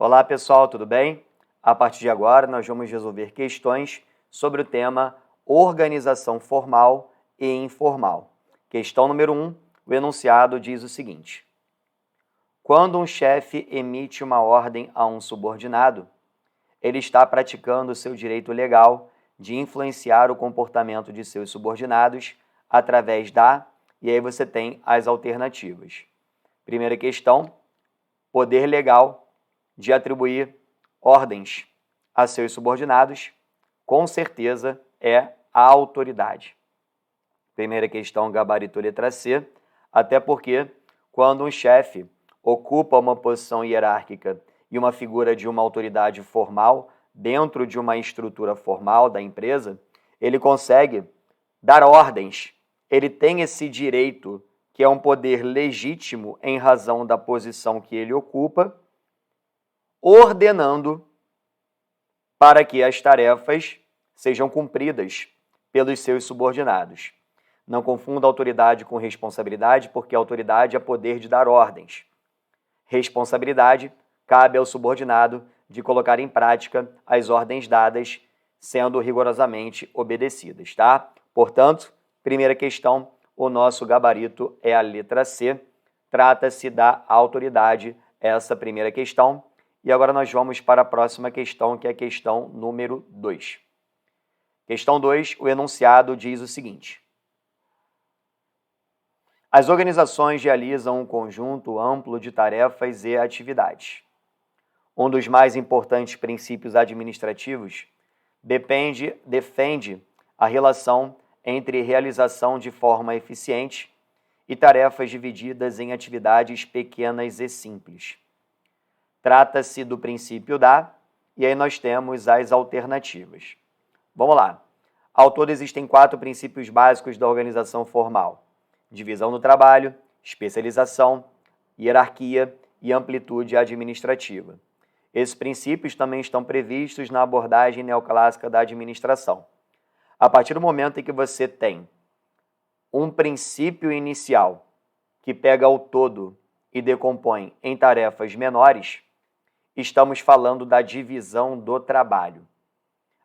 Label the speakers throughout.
Speaker 1: Olá pessoal, tudo bem? A partir de agora nós vamos resolver questões sobre o tema organização formal e informal. Questão número 1, o enunciado diz o seguinte: quando um chefe emite uma ordem a um subordinado, ele está praticando seu direito legal de influenciar o comportamento de seus subordinados através e aí você tem as alternativas. Primeira questão, poder legal de atribuir ordens a seus subordinados, com certeza é a autoridade. Primeira questão, gabarito letra C, até porque quando um chefe ocupa uma posição hierárquica e uma figura de uma autoridade formal dentro de uma estrutura formal da empresa, ele consegue dar ordens, ele tem esse direito, que é um poder legítimo em razão da posição que ele ocupa, ordenando para que as tarefas sejam cumpridas pelos seus subordinados. Não confunda autoridade com responsabilidade, porque autoridade é poder de dar ordens. Responsabilidade cabe ao subordinado de colocar em prática as ordens dadas, sendo rigorosamente obedecidas, tá? Portanto, primeira questão, o nosso gabarito é a letra C. Trata-se da autoridade, essa primeira questão. E agora nós vamos para a próxima questão, que é a questão número 2. Questão 2, o enunciado diz o seguinte: as organizações realizam um conjunto amplo de tarefas e atividades. Um dos mais importantes princípios administrativos defende a relação entre realização de forma eficiente e tarefas divididas em atividades pequenas e simples. Trata-se do princípio e aí nós temos as alternativas. Vamos lá. Ao todo existem 4 princípios básicos da organização formal: divisão do trabalho, especialização, hierarquia e amplitude administrativa. Esses princípios também estão previstos na abordagem neoclássica da administração. A partir do momento em que você tem um princípio inicial que pega o todo e decompõe em tarefas menores, estamos falando da divisão do trabalho.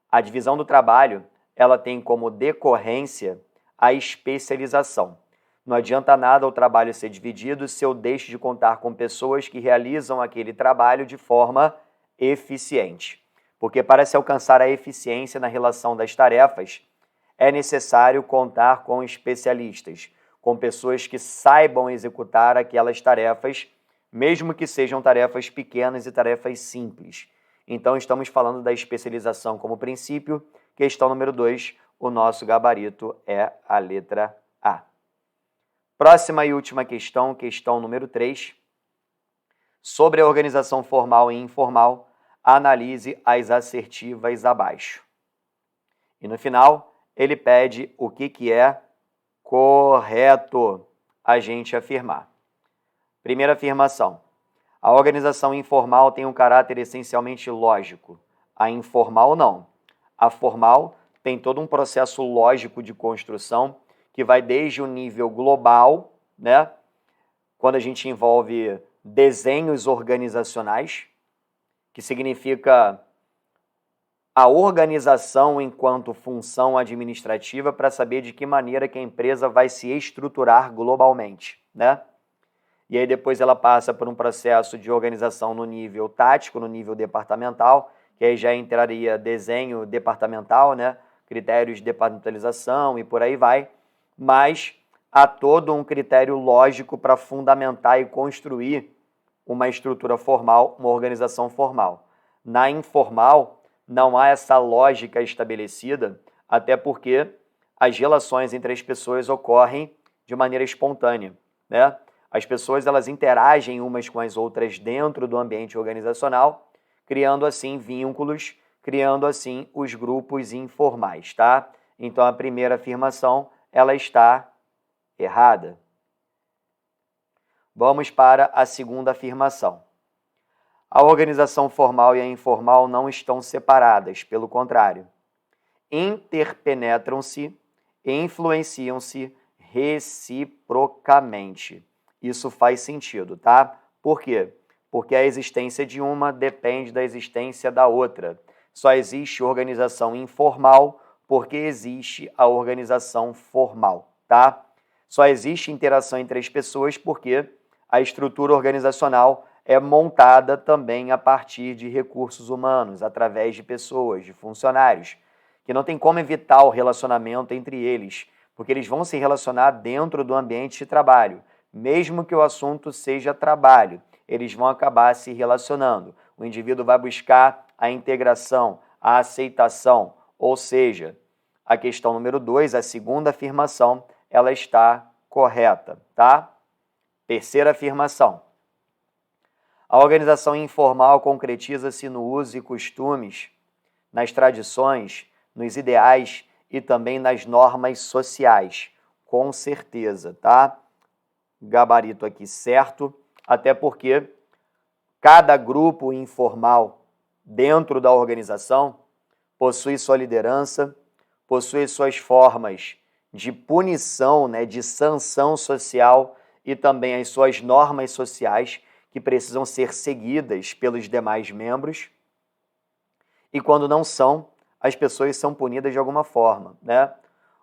Speaker 1: A divisão do trabalho, ela tem como decorrência a especialização. Não adianta nada o trabalho ser dividido se eu deixo de contar com pessoas que realizam aquele trabalho de forma eficiente. Porque para se alcançar a eficiência na relação das tarefas, é necessário contar com especialistas, com pessoas que saibam executar aquelas tarefas, mesmo que sejam tarefas pequenas e tarefas simples. Então, estamos falando da especialização como princípio. Questão número 2, o nosso gabarito é a letra A. Próxima e última questão, questão número 3. Sobre a organização formal e informal, analise as assertivas abaixo. E no final, ele pede o que é correto a gente afirmar. Primeira afirmação: a organização informal tem um caráter essencialmente lógico. A informal não. A formal tem todo um processo lógico de construção que vai desde o nível global, né? Quando a gente envolve desenhos organizacionais, que significa a organização enquanto função administrativa para saber de que maneira que a empresa vai se estruturar globalmente, né? E aí depois ela passa por um processo de organização no nível tático, no nível departamental, que aí já entraria desenho departamental, né? Critérios de departamentalização e por aí vai. Mas há todo um critério lógico para fundamentar e construir uma estrutura formal, uma organização formal. Na informal, não há essa lógica estabelecida, até porque as relações entre as pessoas ocorrem de maneira espontânea, né? As pessoas elas interagem umas com as outras dentro do ambiente organizacional, criando assim vínculos, criando assim os grupos informais, tá? Então a primeira afirmação, ela está errada. Vamos para a segunda afirmação. A organização formal e a informal não estão separadas, pelo contrário. Interpenetram-se e influenciam-se reciprocamente. Isso faz sentido, tá? Por quê? porque a existência de uma depende da existência da outra. Só existe organização informal porque existe a organização formal, tá? Só existe interação entre as pessoas porque a estrutura organizacional é montada também a partir de recursos humanos, através de pessoas, de funcionários, que não tem como evitar o relacionamento entre eles, porque eles vão se relacionar dentro do ambiente de trabalho. Mesmo que o assunto seja trabalho, eles vão acabar se relacionando. O indivíduo vai buscar a integração, a aceitação, ou seja, a questão número 2, a segunda afirmação, ela está correta, tá? Terceira afirmação. A organização informal concretiza-se no uso e costumes, nas tradições, nos ideais e também nas normas sociais, com certeza, tá? Gabarito aqui certo, até porque cada grupo informal dentro da organização possui sua liderança, possui suas formas de punição, né, de sanção social e também as suas normas sociais que precisam ser seguidas pelos demais membros. E quando não são, as pessoas são punidas de alguma forma, né?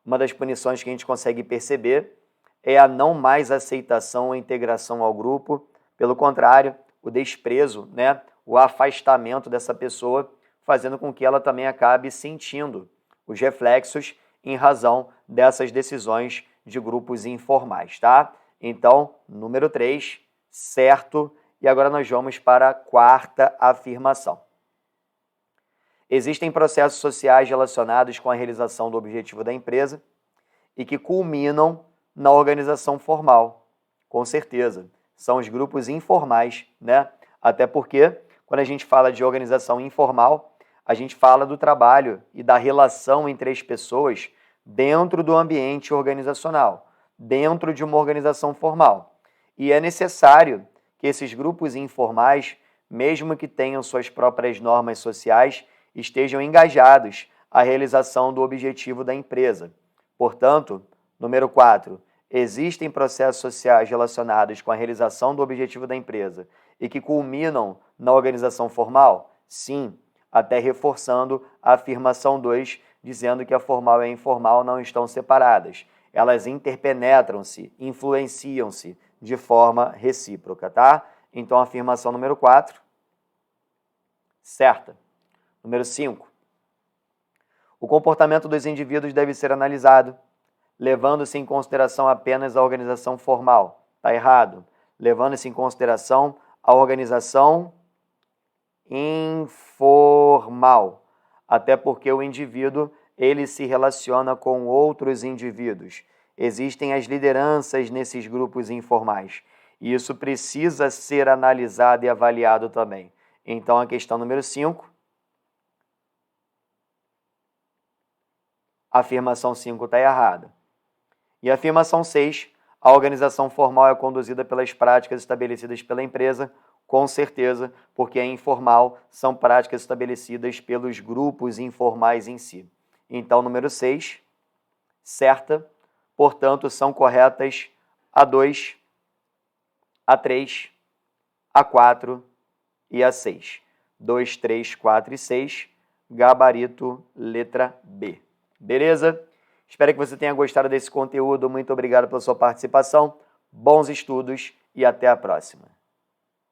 Speaker 1: Uma das punições que a gente consegue perceber é a não mais aceitação ou integração ao grupo, pelo contrário, o desprezo, né? O afastamento dessa pessoa, fazendo com que ela também acabe sentindo os reflexos em razão dessas decisões de grupos informais, tá? Então, número 3, certo. E agora nós vamos para a quarta afirmação. Existem processos sociais relacionados com a realização do objetivo da empresa e que culminam na organização formal. Com certeza, são os grupos informais, né? Até porque, quando a gente fala de organização informal, a gente fala do trabalho e da relação entre as pessoas dentro do ambiente organizacional, dentro de uma organização formal. E é necessário que esses grupos informais, mesmo que tenham suas próprias normas sociais, estejam engajados à realização do objetivo da empresa. Portanto, número 4, existem processos sociais relacionados com a realização do objetivo da empresa e que culminam na organização formal? Sim, até reforçando a afirmação 2, dizendo que a formal e a informal não estão separadas. Elas interpenetram-se, influenciam-se de forma recíproca, tá? Então, a afirmação número 4, certa. Número 5. O comportamento dos indivíduos deve ser analisado, levando-se em consideração apenas a organização formal. Está errado. Levando-se em consideração a organização informal. Até porque o indivíduo, ele se relaciona com outros indivíduos. Existem as lideranças nesses grupos informais. E isso precisa ser analisado e avaliado também. Então, a questão número 5, a afirmação 5 está errada. E a afirmação 6, a organização formal é conduzida pelas práticas estabelecidas pela empresa, com certeza, porque a informal são práticas estabelecidas pelos grupos informais em si. Então, número 6, certa, portanto, são corretas a 2, a 3, a 4 e a 6. 2, 3, 4 e 6, gabarito letra B. Beleza? Espero que você tenha gostado desse conteúdo. Muito obrigado pela sua participação. Bons estudos e até a próxima.